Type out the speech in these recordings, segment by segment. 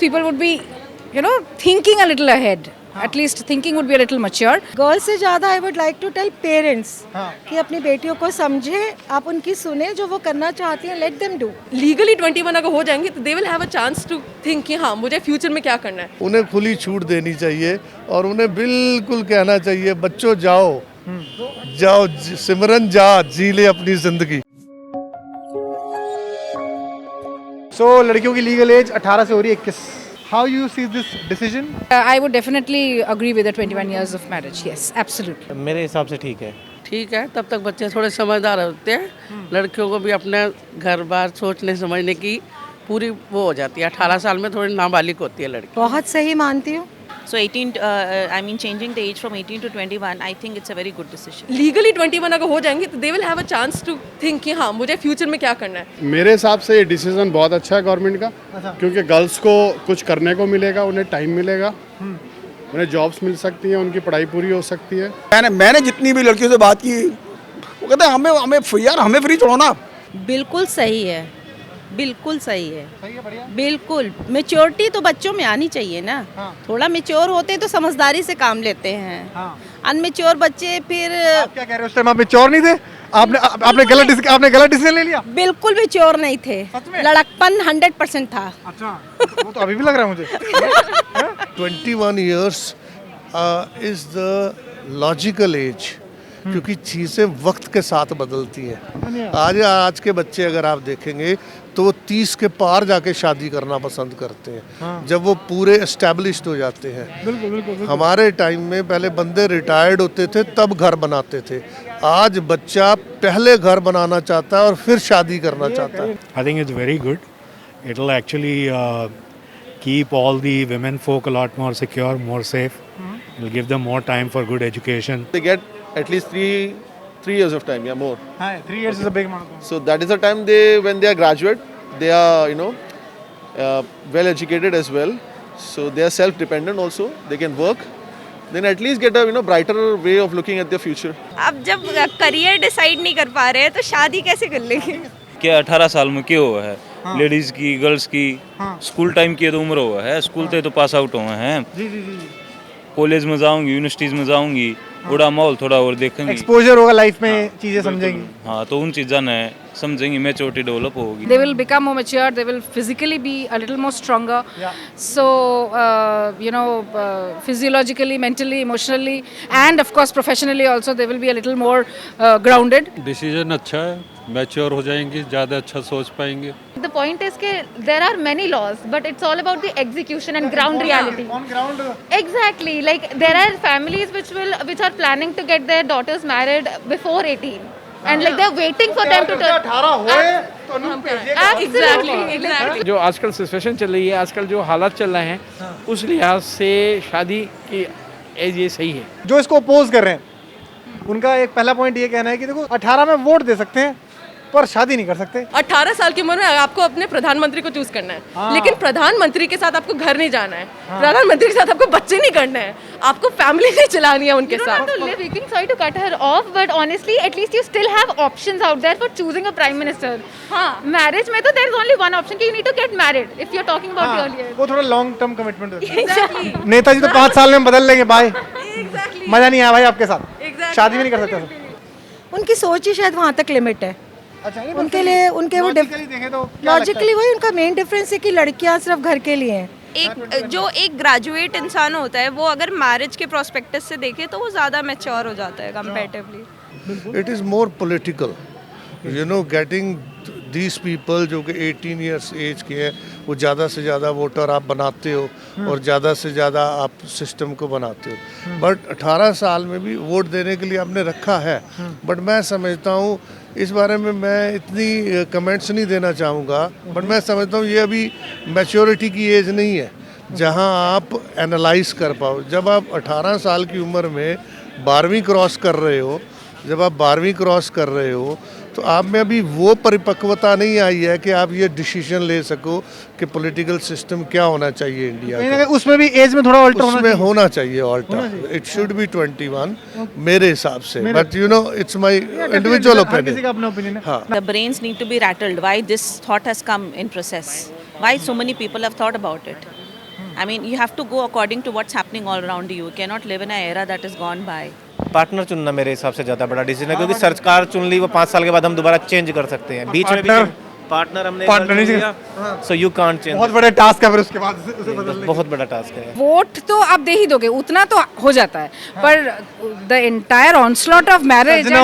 People would be, thinking a little ahead. At least thinking would be a little mature. Girls से ज़्यादा I would like to tell parents कि अपनी बेटियों को समझे, आप उनकी सुने, जो वो करना चाहती हैं लेट देम डू. लीगली 21 अगर हो जाएंगे तो they will have a chance to think कि हाँ मुझे फ्यूचर में क्या करना है. उन्हें खुली छूट देनी चाहिए और उन्हें बिल्कुल कहना चाहिए बच्चों जाओ जाओ सिमरन जा जी ले अपनी जिंदगी. सो लड़कियों की लीगल एज 18 से हो रही है 21. How you see this decision? I would definitely agree with the 21 years of marriage. Yes, absolutely. मेरे हिसाब से ठीक है. ठीक है, तब तक बच्चे थोड़े समझदार होते हैं. लड़कियों को भी अपने घर बार सोचने समझने की पूरी वो हो जाती है. 18 साल में थोड़ी नाबालिग होती है लड़की. बहुत सही मानती हूँ. So changing the age from 18 to 21, I think it's a very good decision. Legally 21 अगर हो जाएंगे तो they will have a chance to think कि हाँ मुझे फ्यूचर में क्या करना है. मेरे हिसाब से ये डिसीजन बहुत अच्छा है गवर्नमेंट का. क्योंकि गर्ल्स को कुछ करने को मिलेगा, उन्हें टाइम मिलेगा, उन्हें जॉब्स मिल सकती हैं, उनकी पढ़ाई पूरी हो सकती है. मैंने जितनी भी लड़कियों से बात की वो कहते हैं हमें फ्री छोड़ो ना. बिल्कुल सही है, बिल्कुल सही है, बिल्कुल. मेच्योरिटी तो बच्चों में आनी चाहिए ना. थोड़ा मेच्योर होते तो समझदारी से काम लेते हैं. अनमेच्योर बच्चे फिर. आप क्या कह रहे हो, उस टाइम आप मेच्योर नहीं थे? आपने गलत डिसीजन ले लिया? बिल्कुल मेच्योर नहीं थे. लड़कपन 100% था. अच्छा, वो तो अभी भी लग रहा है मुझे. 21 years is the logical age. क्योंकि चीज़ें वक्त के साथ बदलती हैं. आज के बच्चे अगर आप देखेंगे तो वो 30 के पार जाके शादी करना पसंद करते हैं. जब वो पूरे एस्टेब्लिश्ड हो जाते हैं. बिल्कुल. हमारे टाइम में पहले बंदे रिटायर्ड होते थे तब घर बनाते थे. आज बच्चा पहले घर बनाना चाहता है और फिर शादी करना चाहता है. I think it's very good. It'll actually keep all the women folk a lot more secure, more safe. It'll give them more time for good education. They get at least three years of time, more. 3 years is a big amount. So that is the time when they are graduate, they are well educated as well. So they are self-dependent also. They can work. Then at least get a brighter way of looking at their future. अब जब career decide नहीं कर पा रहे हैं तो शादी कैसे कर लेंगे? क्या 18 साल में क्या हुआ है? लेडीज की, गर्ल्स की, स्कूल टाइम की तो उम्र हुआ है. स्कूल से तो पास आउट हुए हैं. कॉलेज में जाऊंगी, यूनिवर्सिटीज में जाऊंगी, थोड़ा माहौल थोड़ा और देखेंगे, एक्सपोजर होगा लाइफ में, चीजें समझेंगी. हाँ, तो उन चीज़ों ने समझेंगी, मैच्योरिटी डेवलप होगी. They will become more mature. They will physically be a little more stronger. So, physiologically, mentally, emotionally, and of course professionally also, they will be a little more grounded. Decision अच्छा है, mature हो जाएंगे, ज़्यादा अच्छा सोच पाएंगे. The point is कि there are many laws, but it's all about the execution and ground reality. On ground. Exactly. Like there are families which are planning to get their daughters married before 18. And like they're waiting for them to turn 18 होए तो Exactly. जो आजकल situation चल रही है, आजकल जो हालात चल रहे हैं, उस लिहाज से शादी की एज ये सही है. जो इसको अपोज कर रहे हैं उनका एक पहला पॉइंट ये कहना है कि देखो 18 में वोट दे सकते हैं पर शादी नहीं कर सकते. 18 साल की उम्र में आपको अपने प्रधानमंत्री को चूज करना है. लेकिन प्रधानमंत्री के साथ आपको घर नहीं जाना है. प्रधानमंत्री के साथ आपको बच्चे नहीं करना है. आपको फैमिली नहीं चलानी है उनके साथ. Sorry to cut her off, but honestly, at least you still have options out there for choosing a prime minister. हाँ, marriage में तो there is only one option कि you need to get married if you're talking about the earlier. वो थोड़ा long term commitment होता है. Exactly. Netaji तो 5 साल में बदल लेंगे. बाय. Exactly. मजा नहीं आया भाई आपके साथ. Exactly. शादी भी नहीं कर सकते. उनकी सोच ही शायद वहाँ तक लिमिट है. अच्छा, उनके लिए उनके वो लॉजिकली वही उनका मेन डिफरेंस है कि लड़कियां सिर्फ घर के लिए हैं. एक ग्रेजुएट इंसान होता है वो अगर मैरिज के प्रोस्पेक्टस से देखे तो वो ज़्यादा मैच्योर हो जाता है comparatively. It is more political. Getting these people जो कि 18 ईयर्स एज के हैं, वो ज़्यादा से ज़्यादा वोटर आप बनाते हो और ज़्यादा से ज़्यादा आप सिस्टम को बनाते हो. बट 18 साल में भी वोट देने के लिए आपने रखा है. बट मैं समझता हूँ इस बारे में मैं इतनी कमेंट्स नहीं देना चाहूँगा. बट मैं समझता हूँ ये अभी मैच्योरिटी की एज नहीं है जहाँ आप एनालाइज कर पाओ. जब आप 18 साल की उम्र में 12वीं क्रॉस कर रहे हो, जब आप 12वीं क्रॉस कर रहे हो तो आप में अभी वो परिपक्वता नहीं आई है कि आप ये डिसीजन ले सको कि पॉलिटिकल सिस्टम क्या होना चाहिए इंडिया का. उसमें भी एज में थोड़ा ऑल्टर होना चाहिए ऑल्टर. इट शुड बी 21 मेरे हिसाब से. But it's my individual opinion. The brains need to be rattled. Why this thought has come in process? Why so many people have thought about it? I mean, you have to go according to what's happening all around you. You cannot live in an era that is gone by. Partner चुनना मेरे हिसाब से ज़्यादा बड़ा decision है, क्योंकि सरकार चुन ली, वो 5 साल के बाद हम दोबारा चेंज कर सकते हैं। बीच में भी पार्टनर हमने सो यू कांट चेंज। बहुत बड़ा टास्क है फिर उसके बाद उसे बदलने। बहुत बड़ा टास्क है। वोट तो आप दे ही दोगे, उतना तो हो जाता है, पर the entire onslaught of marriage, सजना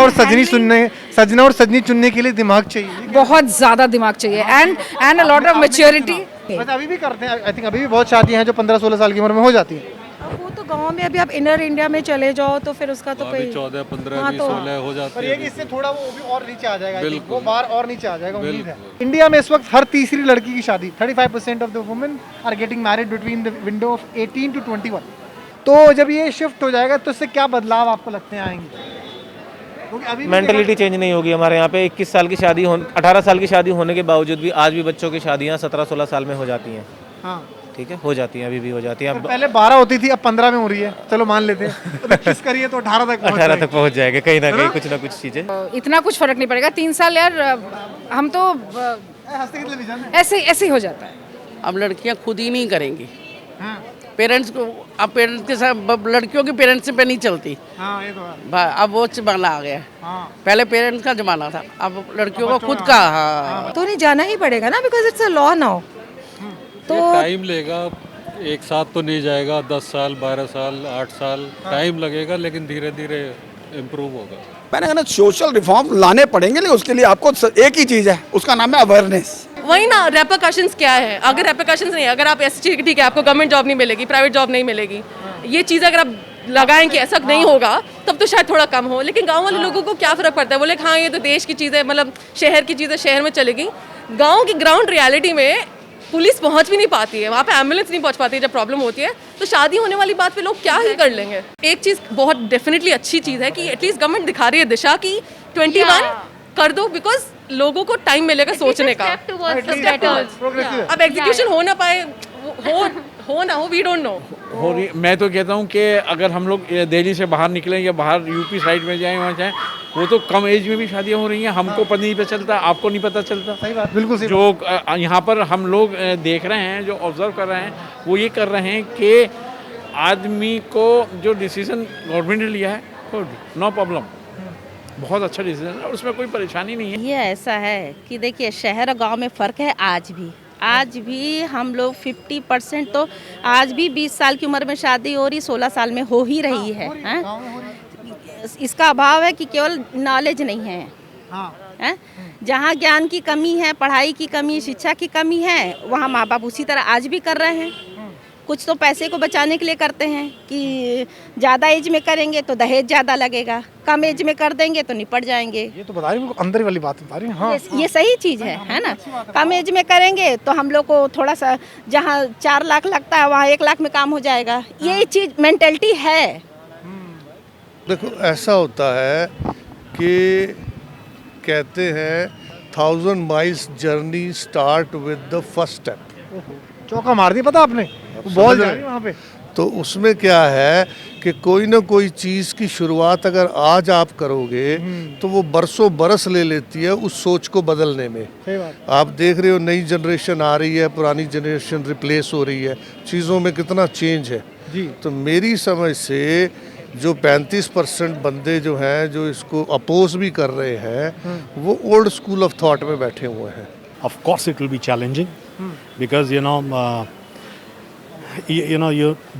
और सजनी चुनने के लिए दिमाग चाहिए, बहुत ज्यादा दिमाग चाहिए, and a lot of maturity. अभी भी करते हैं, आई थिंक अभी भी बहुत शादियां हैं जो 15-16 साल की उम्र में हो जाती हैं। वो तो गांव में अभी आप इनर इंडिया में चले जाओ तो फिर उसका तो कोई 14, 15, 20, 16 हो जाती है। पर ये कि इससे थोड़ा वो भी और नीचे आ जाएगा, वो बार और नीचे आ जाएगा, उम्मीद है। इंडिया में इस वक्त हर तीसरी लड़की की शादी, 35% of the women are getting married between the window of 18 to 21। तो जब ये शिफ्ट हो जाएगा तो इससे क्या बदलाव आपको लगते हैं आएंगे? मेंटलिटी चेंज नहीं होगी हमारे यहाँ पे। 21 साल की शादी 18 साल की शादी होने के बावजूद भी आज भी बच्चों की शादियाँ 17-16 साल में हो जाती हैं। हाँ ठीक है, हो जाती हैं, अभी भी हो जाती हैं। अब पहले 12 होती थी, अब 15 में हो रही है, चलो मान लेते हैं। तो 21 करिए तो 18 तक पहुँच जाएगा कहीं ना कहीं, कुछ ना कुछ चीज़ें। इतना कुछ फर्क नहीं पड़ेगा, 3 साल यार, हम तो ऐसे ही हो जाता है। अब लड़कियां खुद ही नहीं करेंगी, पेरेंट्स को, अब पेरेंट्स के साथ लड़कियों के पेरेंट्स पे नहीं चलती। हाँ, ये तो है। अब वो जमाना आ गया। पहले पेरेंट्स का जमाना था, अब लड़कियों को खुद का। हाँ, तो नहीं जाना ही पड़ेगा ना, because it's a law now. तो टाइम लेगा, एक साथ तो नहीं जाएगा, 10 साल, 12 साल, 8 साल टाइम लगेगा, लेकिन धीरे धीरे इम्प्रूव होगा। मैंने कहा सोशल रिफॉर्म लाने पड़ेंगे, लेकिन उसके लिए आपको एक ही चीज़ है, उसका नाम है अवेयरनेस। वही ना, रेपरकशंस क्या है? अगर रेपरकशंस नहीं, अगर आप ऐसी चीज़, ठीक है आपको गवर्नमेंट जॉब नहीं मिलेगी, प्राइवेट जॉब नहीं मिलेगी, ये चीज़ अगर आप लगाएं कि ऐसा नहीं होगा, तब तो शायद थोड़ा कम हो। लेकिन गांव वाले लोगों को क्या फ़र्क पड़ता है? बोले हाँ ये तो देश की चीज़ है, मतलब शहर की चीज़ है, शहर में चलेगी। गाँव की ग्राउंड रियलिटी में पुलिस पहुंच भी नहीं पाती है, वहाँ पे एम्बुलेंस नहीं पहुंच पाती है जब प्रॉब्लम होती है, तो शादी होने वाली बात पे लोग क्या ही कर लेंगे। एक चीज़ बहुत डेफिनेटली अच्छी चीज़ है कि एटलीस्ट गवर्नमेंट दिखा रही है दिशा की 21 कर दो, बिकॉज लोगों को टाइम मिलेगा सोचने का। अब एग्जीक्यूशन हो ना पाए, हो ना हो, वी डोंट नो। हो रही, मैं तो कहता हूँ कि अगर हम लोग दिल्ली से बाहर निकलें या बाहर यूपी साइड में जाएं, वहाँ जाएं, वो तो कम एज में भी शादियाँ हो रही हैं, हमको पता नहीं पता चलता, आपको नहीं पता चलता। सही बात, बिल्कुल सही। जो यहाँ पर हम लोग देख रहे हैं, जो ऑब्जर्व कर रहे हैं, वो ये कर रहे हैं कि आदमी को जो डिसीजन गवर्नमेंट ने लिया है, गुड, नो प्रॉब्लम, बहुत अच्छा डिसीजन है और उसमें कोई परेशानी नहीं है। ये ऐसा है कि देखिए शहर और गांव में फ़र्क है। आज भी हम लोग 50% तो आज भी 20 साल की उम्र में शादी हो रही, 16 साल में हो ही रही है। इसका अभाव है कि केवल नॉलेज नहीं है, जहाँ ज्ञान की कमी है, पढ़ाई की कमी, शिक्षा की कमी है, वहाँ माँ बाप उसी तरह आज भी कर रहे हैं। कुछ तो पैसे को बचाने के लिए करते हैं कि ज़्यादा एज में करेंगे तो दहेज ज़्यादा लगेगा, कम एज में कर देंगे तो निपट जाएंगे। ये तो बता रही हूँ, अंदर वाली बात बता रही हूँ। हाँ, ये सही चीज़ है ना। कम एज में करेंगे तो हम लोग को थोड़ा सा, जहाँ 4 लाख लगता है वहाँ 1 लाख में काम हो जाएगा। ये चीज़ मेंटेलिटी है। देखो ऐसा होता है कि कहते हैं 1000 miles journey start with the first step. चौका मार दिया, पता आपने, बॉल जा रही है वहाँ पे। तो उसमें क्या है कि कोई ना कोई चीज़ की शुरुआत अगर आज आप करोगे तो वो बरसों बरस ले लेती है उस सोच को बदलने में। सही बात। आप देख रहे हो नई जनरेशन आ रही है, पुरानी जनरेशन रिप्लेस हो रही है, चीज़ों में कितना चेंज है जी। तो मेरी समझ से जो 35% बंदे जो हैं जो इसको अपोज भी कर रहे हैं, वो ओल्ड स्कूल ऑफ थॉट में बैठे हुए हैं। Of course it will be challenging because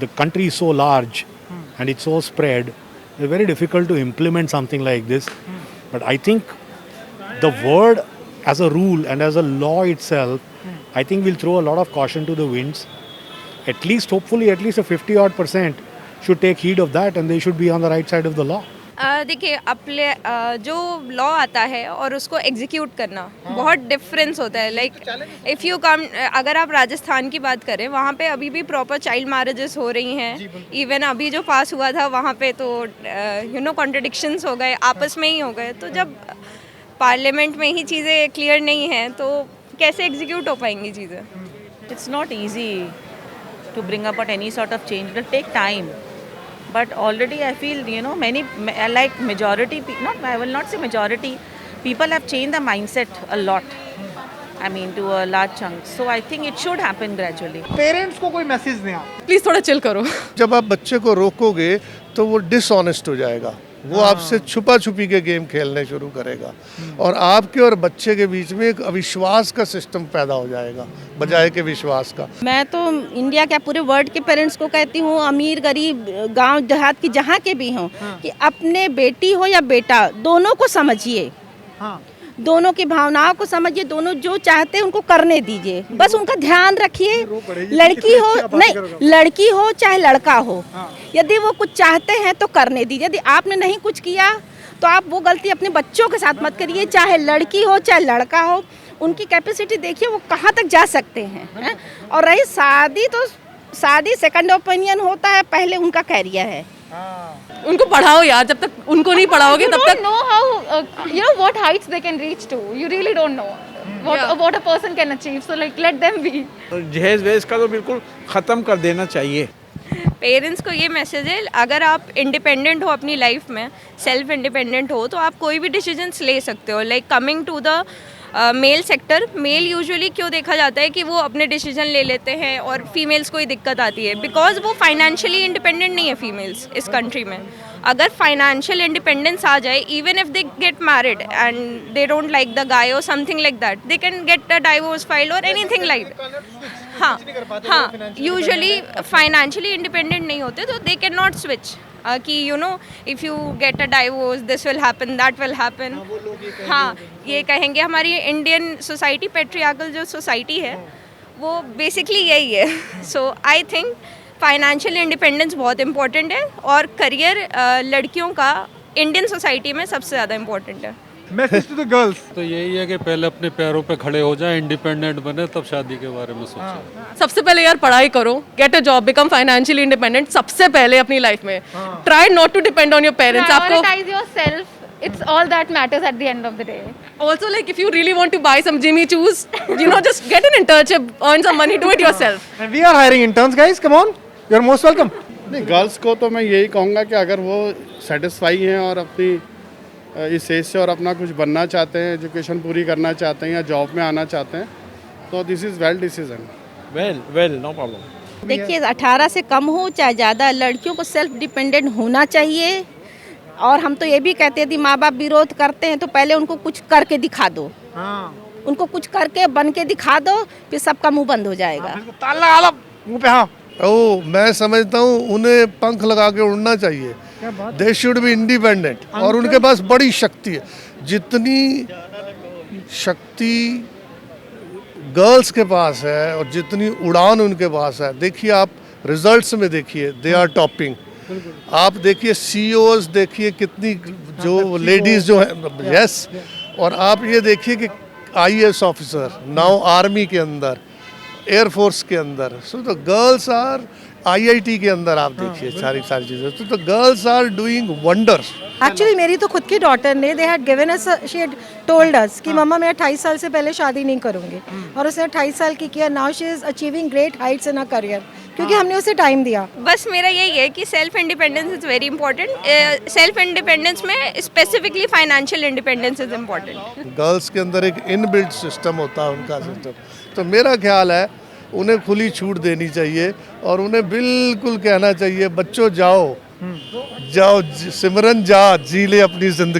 the country is so large and it's so spread, it's very difficult to implement something like this. But I think the word as a rule and as a law itself, I think will throw a lot of caution to the winds. At least, hopefully, at least a 50% should take heed of that and they should be on the right side of the law. देखिए अपने जो law आता है और उसको execute करना बहुत difference होता है। लाइक इफ़ यू कम, अगर आप राजस्थान की बात करें, वहाँ पे अभी भी प्रॉपर चाइल्ड मैरिजेस हो रही हैं। इवन अभी जो पास हुआ था वहाँ पे तो कॉन्ट्रडिक्शंस हो गए, आपस में ही हो गए। तो जब पार्लियामेंट में ही चीज़ें क्लियर नहीं हैं तो कैसे एग्जीक्यूट हो पाएंगी चीज़ें? It's not easy to bring about any sort of change. It will take time. But already I feel, many, like majority, I will not say majority, people have changed the mindset a lot. I mean, to a large chunk. So I think it should happen gradually. Parents को कोई message दें आप? Please थोड़ा chill करो। जब आप बच्चे को रोकोगे तो वो डिसऑनेस्ट हो जाएगा, वो आपसे छुपा छुपी के गेम खेलने शुरू करेगा और आपके और बच्चे के बीच में एक अविश्वास का सिस्टम पैदा हो जाएगा बजाय के विश्वास का। मैं तो इंडिया के पूरे वर्ल्ड के पेरेंट्स को कहती हूँ, अमीर गरीब गांव देहात की जहाँ के भी हों, कि अपने बेटी हो या बेटा दोनों को समझिए, दोनों की भावनाओं को समझिए, दोनों जो चाहते हैं उनको करने दीजिए, बस उनका ध्यान रखिए। लड़की हो नहीं, लड़की हो चाहे लड़का हो, यदि वो कुछ चाहते हैं तो करने दीजिए। यदि आपने नहीं कुछ किया तो आप वो गलती अपने बच्चों के साथ मत करिए, चाहे लड़की हो चाहे लड़का हो। उनकी कैपेसिटी देखिए वो कहाँ तक जा सकते हैं। और रही शादी, तो शादी सेकंड ओपिनियन होता है, पहले उनका कैरियर है। उनको पढ़ाओ यार, जब तक उनको नहीं पढ़ाओगे तब तक। You don't know how you know what heights they can reach to. You really don't know what a person can achieve. So like let them be. जहेज वहेज का तो बिल्कुल ख़त्म कर देना चाहिए। पेरेंट्स को ये मैसेज है, अगर आप इंडिपेंडेंट हो अपनी लाइफ में, सेल्फ इंडिपेंडेंट हो, तो आप कोई भी डिसीजंस ले सकते हो। Like coming to the male sector, male usually क्यों देखा जाता है कि वो अपने डिसीजन ले लेते हैं और फीमेल्स को ही दिक्कत आती है, बिकॉज वो फाइनेंशियली इंडिपेंडेंट नहीं है फीमेल्स इस कंट्री में। अगर फाइनेंशियल इंडिपेंडेंस आ जाए, even if they get married and they don't like the guy और something like that, they can get a divorce file और एनीथिंग लाइक दैट। हाँ, यूजुअली फाइनेंशियली इंडिपेंडेंट नहीं होते तो दे कैन नॉट स्विच कि you know if you get a divorce this will happen, that will happen. हाँ, ये कहेंगे हमारी इंडियन सोसाइटी, पेट्रियार्कल जो सोसाइटी है वो बेसिकली यही है। So I think financial independence बहुत इंपॉर्टेंट है और करियर लड़कियों का इंडियन सोसाइटी में सबसे ज़्यादा इंपॉर्टेंट है। मैसेज टू द गर्ल्स तो यही है कि पहले अपने पैरों पे खड़े हो जाएं, इंडिपेंडेंट बने, तब शादी के बारे में सोचें। सबसे पहले यार पढ़ाई करो, get a job, become financially independent सबसे पहले अपनी लाइफ में। Try not to depend on your parents. आपको Prioritize yourself. It's all that matters at the end of the day. also like if you really want to buy some Jimmy Choo's, you know, just get an internship, earn some money, do it yourself. and we are hiring interns guys, come on, you're most welcome. नहीं, girls को तो मैं यही कहूँगा कि अगर वो satisfy हैं और अपनी इस एज से और अपना कुछ बनना चाहते हैं, एजुकेशन पूरी करना चाहते हैं या जॉब में आना चाहते हैं, तो this is well decision. Well no problem. देखिए 18 से कम हो चाहे ज़्यादा, लड़कियों को सेल्फ डिपेंडेंट होना चाहिए। और हम तो ये भी कहते हैं, यदि माँ बाप विरोध करते हैं तो पहले उनको कुछ करके दिखा दो। उनको कुछ करके बन के दिखा दो, फिर सबका मुंह बंद हो जाएगा। ताला मुंह पे। हाँ, ओ मैं समझता हूँ उन्हें पंख लगा के उड़ना चाहिए। दे शुड बी इंडिपेंडेंट और उनके पास बड़ी शक्ति है। जितनी शक्ति गर्ल्स के पास है और जितनी उड़ान उनके पास है, देखिए आप रिजल्ट्स में देखिए, दे आर टॉपिंग। आप देखिए सीईओज देखिए कितनी जो लेडीज जो है, यस। और आप ये देखिए कि आईएएस ऑफिसर नाउ आर्मी के अंदर, एयरफोर्स के अंदर, so the girls are IIT के अंदर। आप देखिए सारी चीज़ें, तो the girls are doing wonders. Actually मेरी तो खुद की डॉटर ने, they had given us, she had told us कि मम्मा मैं 28 साल से पहले शादी नहीं करूंगी, और उसने 28 साल की किया। Now she is achieving great heights in a career, क्योंकि हमने उसे टाइम दिया। बस मेरा यही है कि self independence is very important. Self independence में specifically financial independence is important. Girls के अंदर एक इनबिल्ट सिस्टम होता है, उनका सिस्टम। तो मेरा ख्याल है उन्हें खुली छूट देनी चाहिए और उन्हें बिल्कुल कहना चाहिए, बच्चों जाओ जाओ सिमरन जा, जी ले अपनी जिंदगी।